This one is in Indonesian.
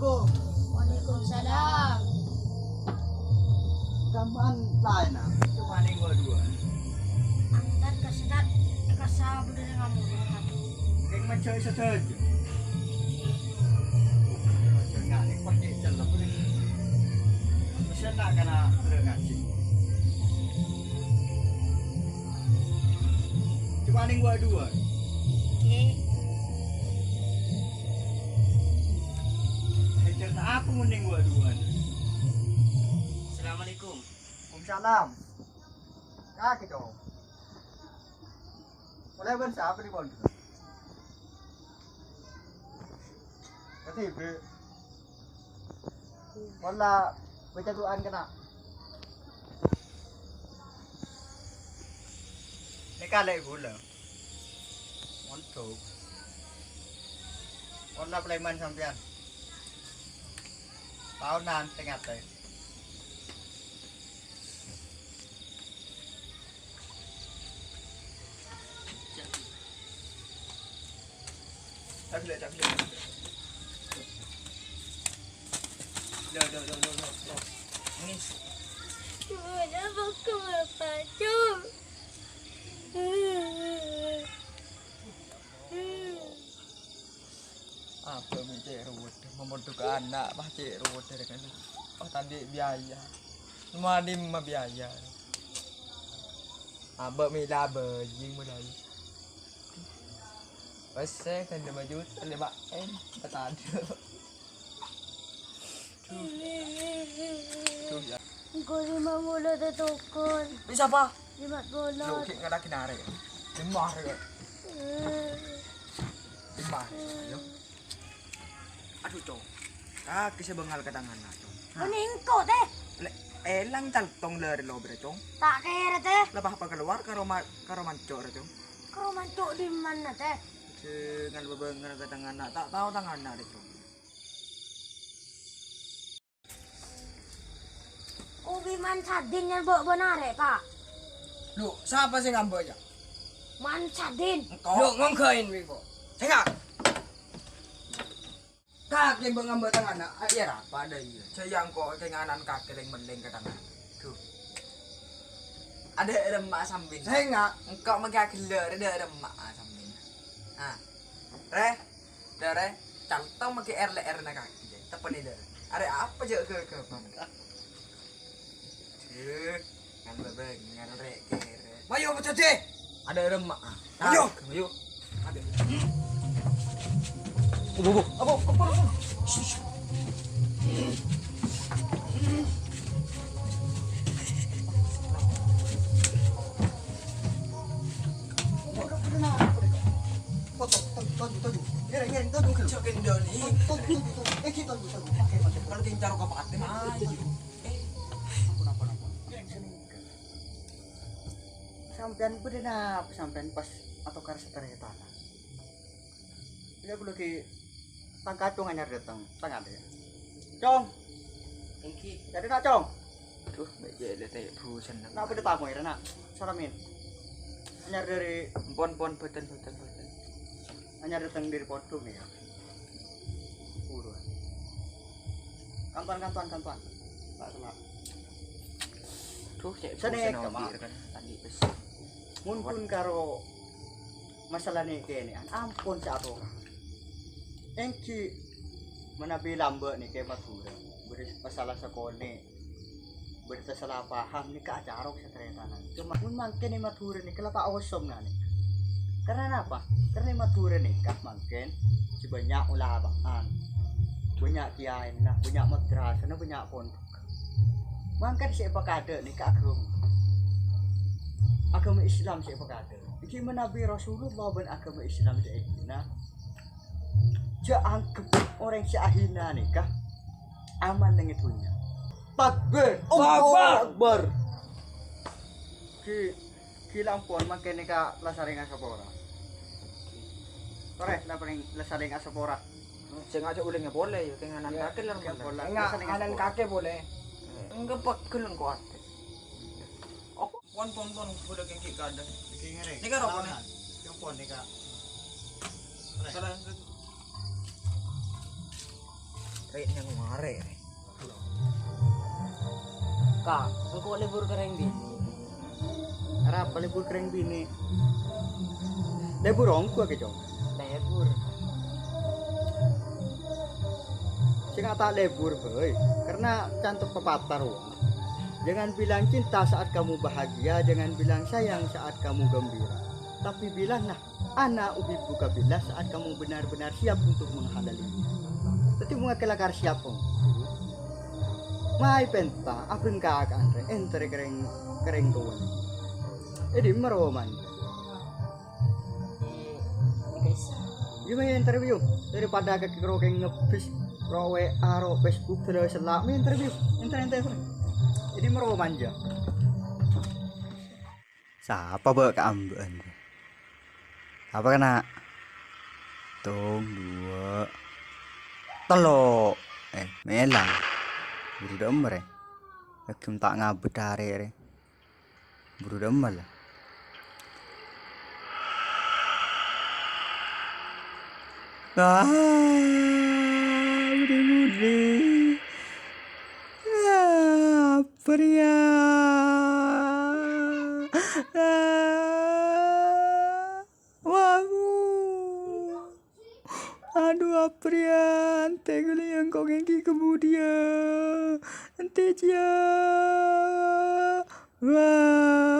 Assalamualaikum. Waalaikumsalam. Kaman lain ah. Cuma ning gua dua. Angkat kesedat kasah budaya kamu. Keng macam saja. Macam ngalik pakai jalan ni. Mesti nak kena bergaji. Cuma ning gua dua. Oke. Cerita apa mending gua dua? Assalamualaikum. Waalaikumsalam. Kaki dong. Boleh bensa apa di pondok? Ketiba. Wala baca doaan kena. Ini kali gula. Mantap. Wala playman sampean. Tahunan tengah teh. Tak boleh. Dah. Ini. Kenapa kau berpacung? Apa mencari ruwet? Membentuk anak pasti ruwet dari kan. Oh tadi biaya. Semua di mah biaya. Abah mila bajing mulai. Pasal kan dia maju terlibat petanda. Tuh ya. Kau 5 bola dah tukun. Bisa apa? 5 bola. Lu kek ngada kinare. Lemah re. Lemah. Ayo. Aduh cong. Kaki bengal ke tangan lah cong. Kuning kau teh. Elang caltong lari lo bre cong. Tak kira teh. Lepas apa keluar karo mancok re cong. Kau mancuk di mana teh? Dengan bebengal ke tangan nak tak tahu tangan nak re cong. Ubi man sadin yang bawa benar pak. Lu siapa sih ngambeknya? Man sadin. Lu ngongkain wibo. Tengok. Kaki ngambek tangan nak. Iya apa ada iya. Sayang kok kenganan kaki yang meleng ke tangan. Tuh. Ada remak sambin. Saya enggak. Engkau mengkaki le ada remak sambin. Ah. Re. Cantong pakai RLR nak kaki. Tepan ini. Ada apa je ke mana? Ngan bebeng, ngan rek kere. Mayo betul deh. Ada remak. Mayo. Ada. Apa? Sampean berdena sampean pas atau karena setereta. Dia perlu ki tangkacung anyar datang, tangan dia. Cong. Engki. Jadi nak cong. Tuh, baik je teh busan. Nak pada tamu ya nak. Salamin. Anyar dari pon beten. Anyar datang dari Podung ya. Uruan. Kantuan. Tak salah. Tuh, saya kan tadi bes. Mumpun karo masalah ni kene ampun sak ora. Engki menabi lambe ni ke Madura. Beri masalah sekone. Beri salah paham ni ke acara seteretanan. Cuma mun mangke ni Madura ni kelapa awesome na ni. Karena apa? Karena Madura ni kah mangken sebanyak ulamaan. Banyak kiai nah, banyak madrasah nah, banyak pondok. Mangken siapa kada ni ke agama Islam siapa kata? Iki menabi Rasulullah dan agama Islam seikina. Jangan orang seahina nikah aman dengan dunia. Takbir, Allahu Akbar. Ki lampon makin nikah lasaring asapora. Sore, laparing lasaring asapora. Sing aja ulingnya boleh ya, kenganan kaki lah boleh. Enggak, kanan kaki boleh. Enggak pegel kuat. Pon boleh kengki kada. Ini kan rokok nih. Yang pon nika. Salah. Rate-nya kemarin. Kak, engkau libur kering bini. Apa libur kering bini? Libur ongko ke jong. Lebur. Sing tak libur boy, karena cantuk pepatah ruang. Jangan bilang cinta saat kamu bahagia, jangan bilang sayang saat kamu gembira. Tapi bilanglah, ana uhibbuka billah saat kamu benar-benar siap untuk menghadapinya. Tapi mengakelakar siap pun. Mai penta, apun kaakan re, entere kering kawan. Edi meroman. Guys. Gimana interview daripada kekirokeng ngebis rowe aro Facebook terus selak interview. Jadi meroman aja. Siapa bawa keambean? Apa kena? Tung dua. Telo. Melang. Buru demer ya. Hakim tak ngabut hari. Buru demer lah. Budi. Pria. Aduh pria, ante yang kau ngengki kemudian, ante cia, wah.